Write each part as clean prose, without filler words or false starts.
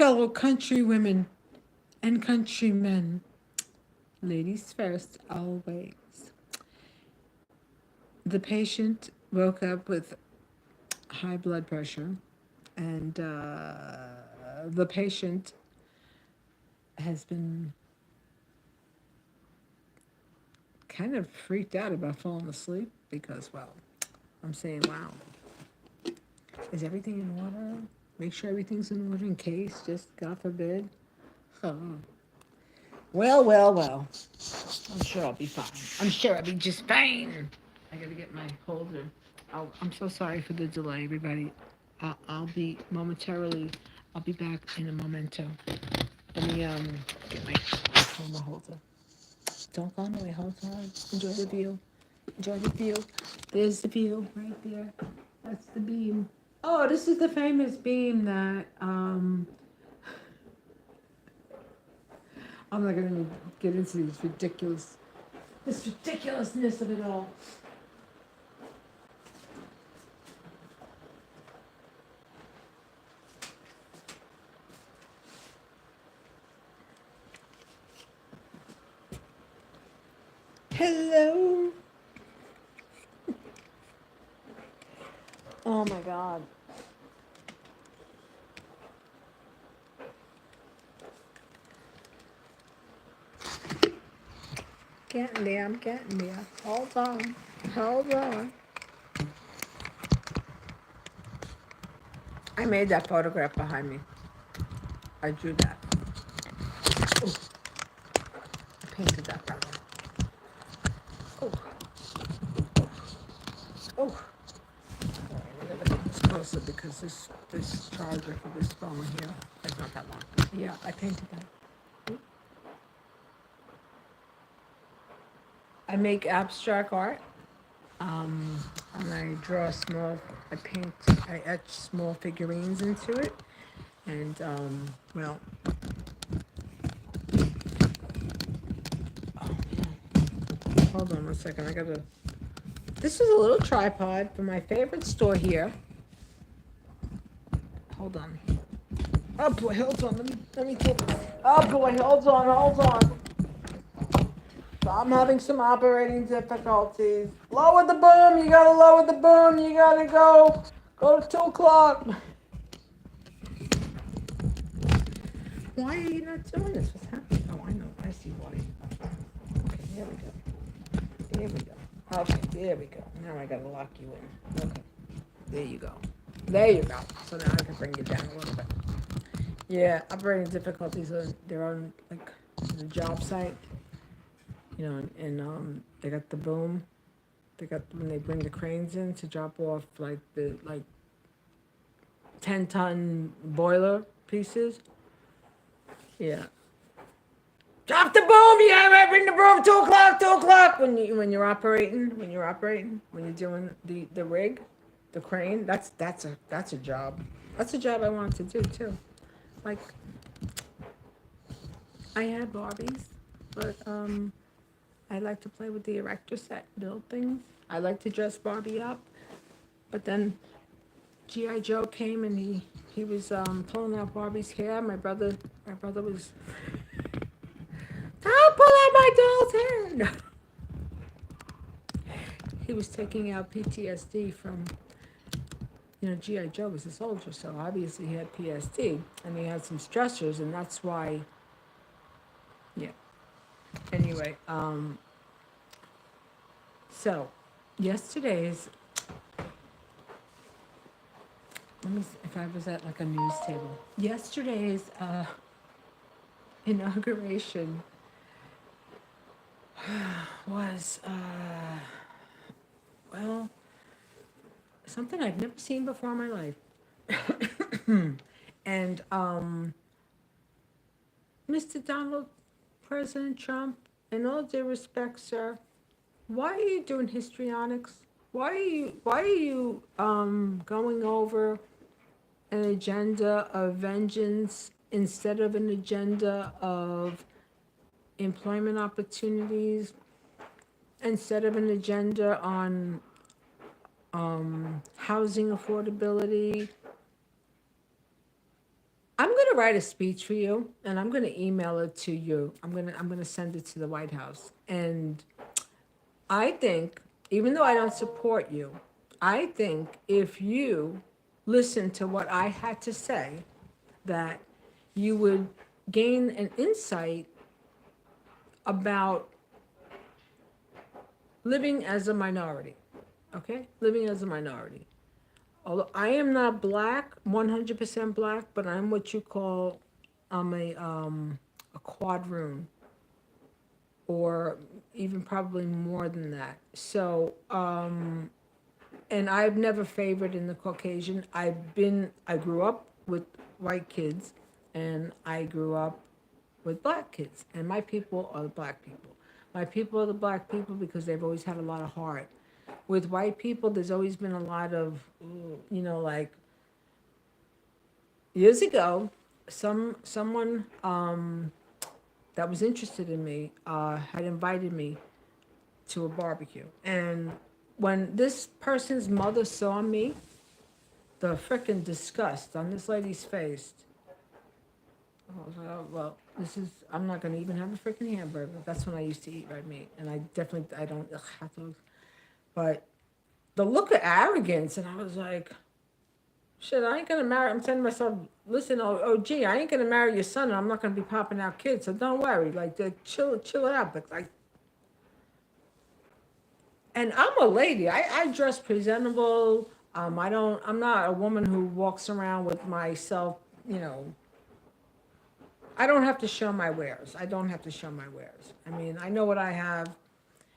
fellow countrywomen and countrymen. Ladies first, always. The patient woke up with high blood pressure, and the patient has been kind of freaked out about falling asleep because, well, I'm saying, wow, is everything in order? Make sure everything's in order in case, just God forbid. Oh. Well, well, well. I'm sure I'll be fine. I'm sure I'll be just fine. I gotta get my holder. I'm so sorry for the delay, everybody. I'll be momentarily. I'll be back in a momento. Let me get my camera holder. Don't go away. Hold on. Enjoy the view. Enjoy the view. There's the view right there. That's the beam. Oh, this is the famous beam that I'm not gonna get into this ridiculousness of it all. Hello. Oh my God. Getting there. I'm getting there. Hold on. Hold on. I made that photograph behind me. I drew that. Ooh, I painted that rather. Oh, oh. I gotta get this closer because this charger for this phone here is not that long. Yeah, I painted that. I make abstract art. And I draw small. I paint. I etch small figurines into it, and well, oh man, hold on one second. I gotta. This is a little tripod from my favorite store here. Hold on. Oh boy, hold on. Let me get. Oh boy, hold on. So I'm having some operating difficulties. Lower the boom. You gotta lower the boom. You gotta go to 2 o'clock. Why are you not doing this? What's happening? Oh, I know. I see why. Okay, there we go. There we go. Okay, there we go. Now I gotta lock you in. Okay, there you go. There you go. So now I can bring you down a little bit. Yeah, operating difficulties. They're on like the job site, and they got the boom. They got when they bring the cranes in to drop off like the 10-ton boiler pieces. Yeah. Drop the boom! You gotta bring the boom. 2 o'clock. 2 o'clock. When you're doing the rig, the crane. That's a job. That's a job I want to do too. Like I had Barbies, but I like to play with the erector set, build things. I like to dress Barbie up, but then GI Joe came and he was pulling out Barbie's hair. My brother was, don't pull out my doll's hair. No. He was taking out PTSD from, GI Joe was a soldier, so obviously he had PTSD and he had some stressors, and that's why. Yeah. Anyway, so yesterday's. Let me see if I was at like a news table. Yesterday's inauguration was well, something I've never seen before in my life. And Mr. Donald President Trump, in all due respect, sir, why are you doing histrionics? Why are you going over an agenda of vengeance instead of an agenda of employment opportunities, instead of an agenda on housing affordability? I'm gonna write a speech for you, and I'm gonna email it to you. I'm gonna send it to the White House, and I think, even though I don't support you, I think if you listen to what I had to say, that you would gain an insight about living as a minority. Okay? Living as a minority. Although I am not black, 100% black, but I'm what you call, I'm a quadroon, or even probably more than that. So, and I've never favored in the Caucasian. I grew up with white kids, and I grew up with black kids, and my people are the black people. My people are the black people because they've always had a lot of heart. With white people, there's always been a lot of, like years ago, someone that was interested in me had invited me to a barbecue, and when this person's mother saw me, the frickin' disgust on this lady's face. I was like, oh, well, I'm not going to even have a freaking hamburger. That's when I used to eat red meat. And I don't have to. But the look of arrogance, and I was like, shit, I ain't going to marry. I'm saying to myself, listen, gee, I ain't going to marry your son, and I'm not going to be popping out kids. So don't worry. Like, chill it out. But, like, and I'm a lady. I dress presentable. I'm not a woman who walks around with myself, you know, I don't have to show my wares. I don't have to show my wares. I mean, I know what I have.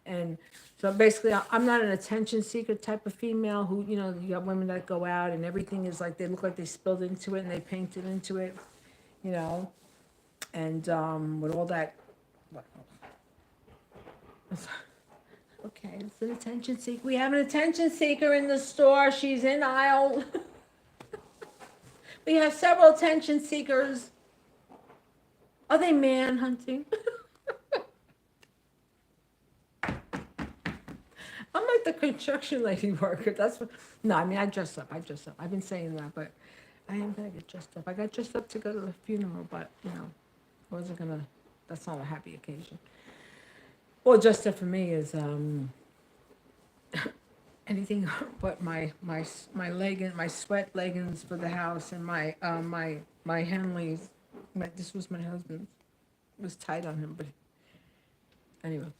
And so basically, I'm not an attention seeker type of female who, you got women that go out and everything is like, they look like they spilled into it and they painted into it, you know, and with all that. Okay, it's an attention seeker. We have an attention seeker in the store. She's in aisle. We have several attention seekers. Are they man hunting? I'm like the construction lady worker. That's what. No, I mean I dress up. I've been saying that, but I am gonna get dressed up. I got dressed up to go to the funeral, but I wasn't gonna. That's not a happy occasion. Well, dressed up for me is anything but my legging, my sweat leggings for the house, and my Henleys. This was my husband's. It was tight on him, but anyway.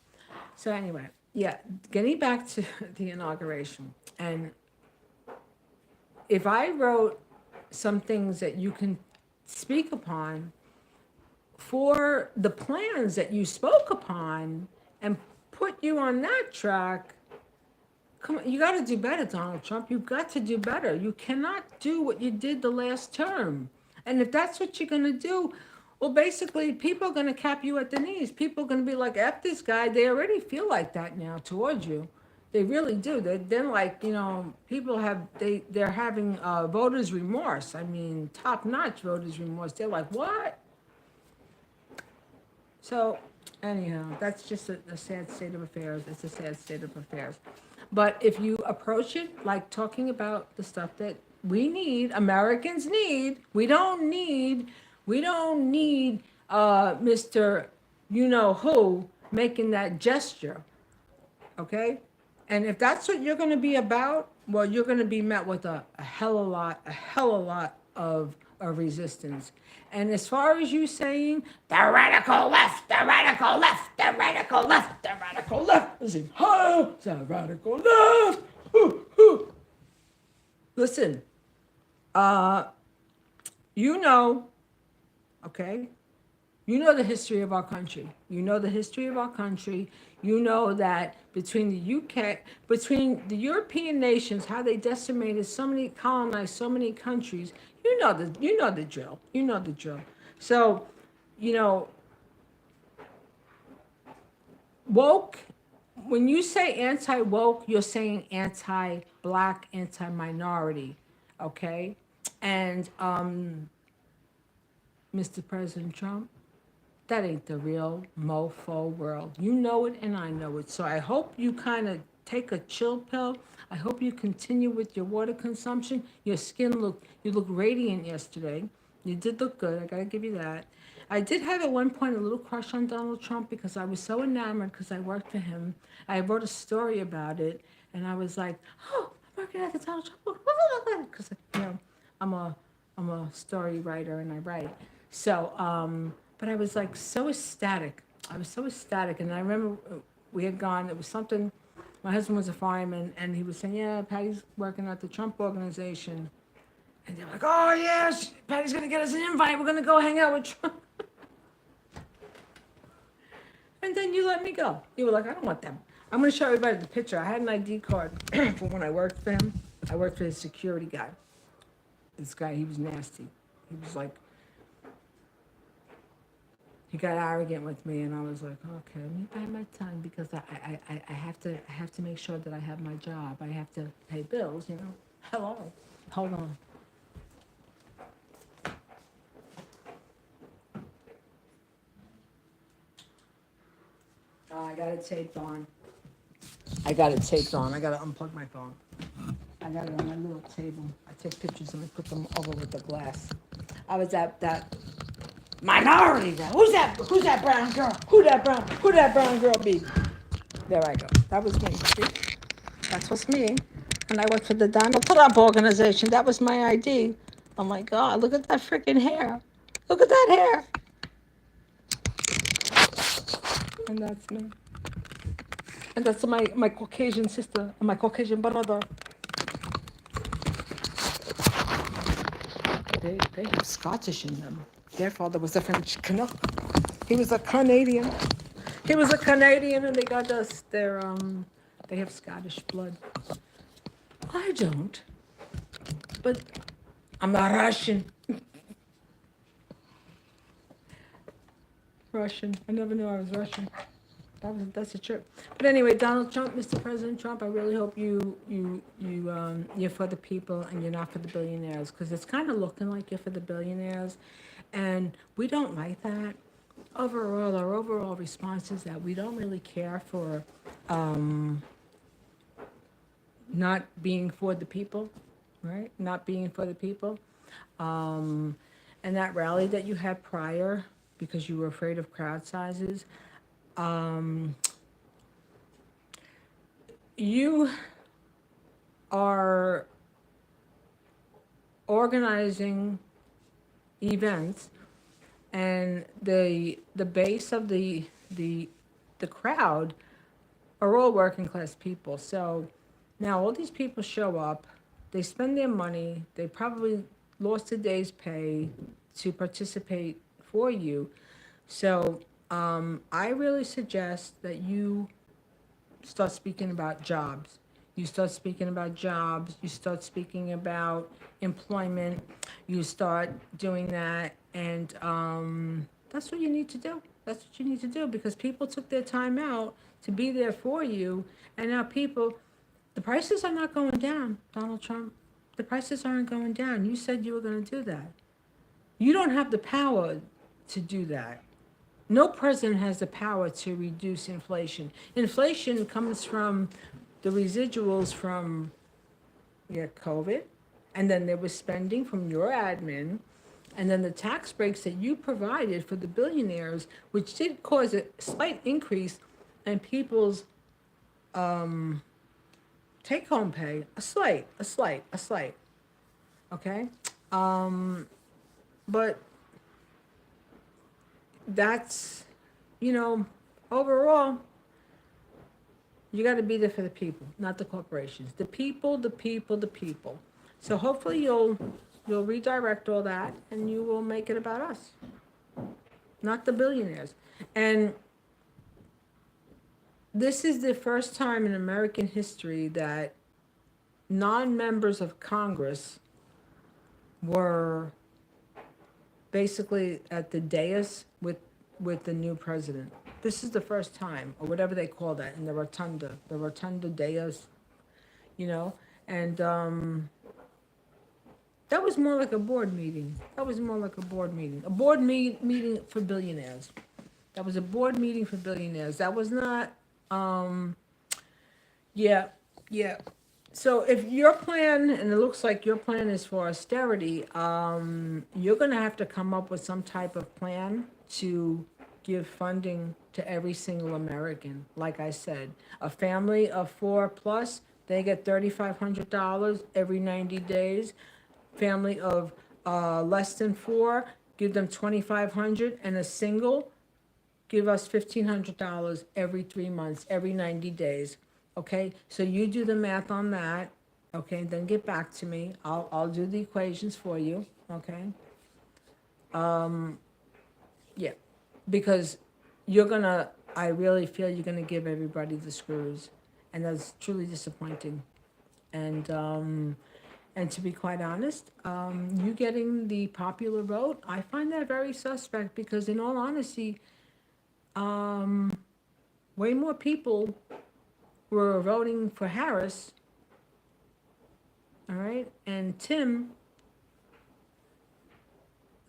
So anyway, yeah, getting back to the inauguration, and if I wrote some things that you can speak upon for the plans that you spoke upon and put you on that track, come on, you got to do better, Donald Trump. You've got to do better. You cannot do what you did the last term. And if that's what you're going to do, well, basically, people are going to cap you at the knees. People are going to be like, F this guy. They already feel like that now towards you. They really do. They're like, people they're having voters' remorse. I mean, top-notch voters' remorse. They're like, what? So, anyhow, that's just a sad state of affairs. It's a sad state of affairs. But if you approach it like talking about the stuff that we need, Americans need, we don't need Mr. You know who making that gesture, okay? And if that's what you're going to be about, well, you're going to be met with a hell a lot of resistance. And as far as you saying the radical left, the radical left, the radical left, the radical left, is the radical left. Hoo, hoo. Listen, you know, okay? You know the history of our country. You know the history of our country. You know that between the UK, between the European nations, how they decimated so many, colonized so many countries. You know the drill. You know the drill. So, woke. When you say anti-woke, you're saying anti-black, anti-minority, okay? And Mr. President Trump, that ain't the real mofo world. You know it and I know it. So I hope you kind of take a chill pill. I hope you continue with your water consumption. Your skin you look radiant yesterday. You did look good. I gotta give you that. I did have at one point a little crush on Donald Trump because I was so enamored because I worked for him. I wrote a story about it, and I was like, "Oh, I'm working at the Donald Trump book," because I'm a I'm a story writer and I write. So, but I was like so ecstatic. I was so ecstatic, and I remember we had gone. It was something. My husband was a fireman, and he was saying, "Yeah, Patty's working at the Trump organization." And they're like, "Oh yes, Patty's gonna get us an invite. We're gonna go hang out with Trump." And then you let me go. You were like, "I don't want them." I'm gonna show everybody the picture. I had an ID card for when I worked for him. I worked for his security guy. This guy, he was nasty. He was like, he got arrogant with me, and I was like, "Okay, let me bite my tongue because I have to make sure that I have my job. I have to pay bills, you know." Hello, hold on. Oh, I got it taped on. I got it taped on. I got to unplug my phone. I got it on my little table. I take pictures and I put them over with the glass. I was at that minority girl. Who's that? Who's that brown girl? Who that brown girl be? There I go. That was me. See? That's what's me. And I worked for the Donald Trump organization. That was my ID. Oh my God! Look at that freaking hair. Look at that hair. And that's me. And that's my Caucasian sister and my Caucasian brother. They have Scottish in them. Their father was a French Canuck. He was a Canadian. He was a Canadian, and they got us their They have Scottish blood. I don't, but I'm a Russian. Russian. I never knew I was Russian. That's a trip. But anyway, Donald Trump, Mr. President Trump, I really hope you're for the people and you're not for the billionaires, because it's kind of looking like you're for the billionaires, and we don't like that. Overall, our overall response is that we don't really care for not being for the people, right? Not being for the people. Um, and that rally that you had prior, because you were afraid of crowd sizes, um, you are organizing events, and the base of the crowd are all working class people. So now all these people show up, they spend their money, they probably lost a day's pay to participate for you. So I really suggest that you start speaking about jobs. You start speaking about jobs. You start speaking about employment. You start doing that, and that's what you need to do. That's what you need to do, because people took their time out to be there for you, and now people, the prices are not going down, Donald Trump. The prices aren't going down. You said you were going to do that. You don't have the power to do that. No president has the power to reduce inflation. Inflation comes from the residuals from COVID, and then there was spending from your admin, and then the tax breaks that you provided for the billionaires, which did cause a slight increase in people's take-home pay, a slight, okay? But that's, you know, overall, you got to be there for the people, not the corporations. The people, the people, the people. So hopefully you'll redirect all that, and you will make it about us, not the billionaires. And this is the first time in American history that non-members of Congress were basically at the dais with the new president. This is the first time, or whatever they call that, in the rotunda dais, you know, and that was more like a board meeting. That was more like a board meeting, meeting for billionaires. That was a board meeting for billionaires. That was not, yeah, yeah. So if your plan, and it looks like your plan is for austerity, you're gonna have to come up with some type of plan to give funding to every single American. Like I said, a family of four plus, they get $3,500 every 90 days. Family of less than four, give them 2,500, and a single, give us $1,500 every 3 months, every 90 days. Okay, so you do the math on that. Okay, then get back to me. I'll do the equations for you. Okay. Yeah, because you're gonna. I really feel you're gonna give everybody the screws, and that's truly disappointing. And and to be quite honest, you getting the popular vote, I find that very suspect because, in all honesty, way more people were voting for Harris, all right, and Tim,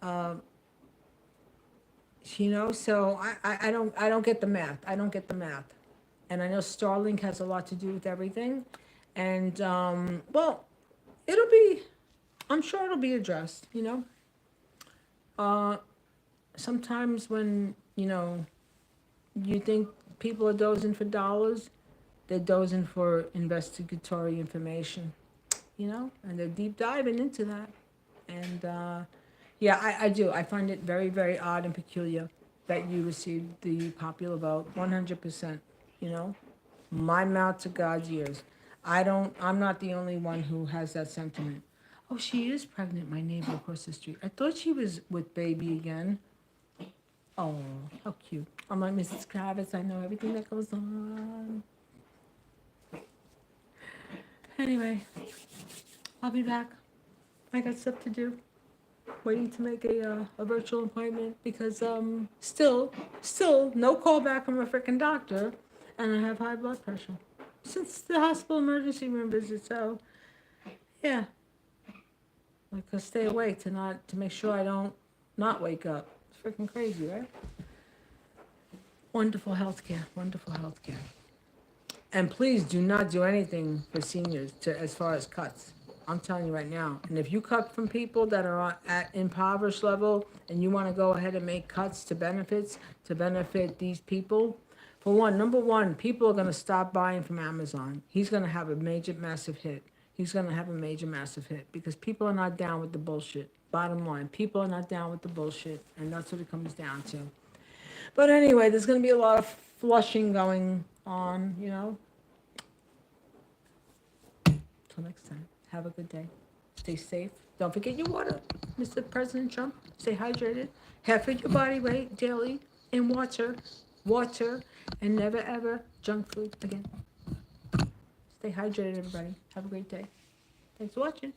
so I don't get the math. I don't get the math, and I know Starlink has a lot to do with everything, and well, it'll be, I'm sure it'll be addressed. Sometimes when you think people are dozing for dollars, they're dozing for investigatory information. And they're deep diving into that. And yeah, I do. I find it very, very odd and peculiar that you received the popular vote, 100%. You know, my mouth to God's ears. I'm not the only one who has that sentiment. Oh, she is pregnant, my neighbor across the street. I thought she was with baby again. Oh, how cute. I'm like, Mrs. Kravitz, I know everything that goes on. Anyway, I'll be back. I got stuff to do. Waiting to make a virtual appointment because still no call back from a freaking doctor, and I have high blood pressure since the hospital emergency room visit. So yeah, like I stay awake to make sure I don't not wake up. It's freaking crazy, right? Wonderful healthcare, wonderful healthcare. And please do not do anything for seniors as far as cuts. I'm telling you right now. And if you cut from people that are at impoverished level and you want to go ahead and make cuts to benefits to benefit these people, for one, number one, people are going to stop buying from Amazon. He's going to have a major, massive hit. He's going to have a major, massive hit because people are not down with the bullshit. Bottom line, people are not down with the bullshit. And that's what it comes down to. But anyway, there's going to be a lot of flushing going on. Till next time, have a good day. Stay safe. Don't forget your water, Mr. President Trump. Stay hydrated. Half of your body weight daily in water, and never ever junk food again. Stay hydrated, everybody. Have a great day. Thanks for watching.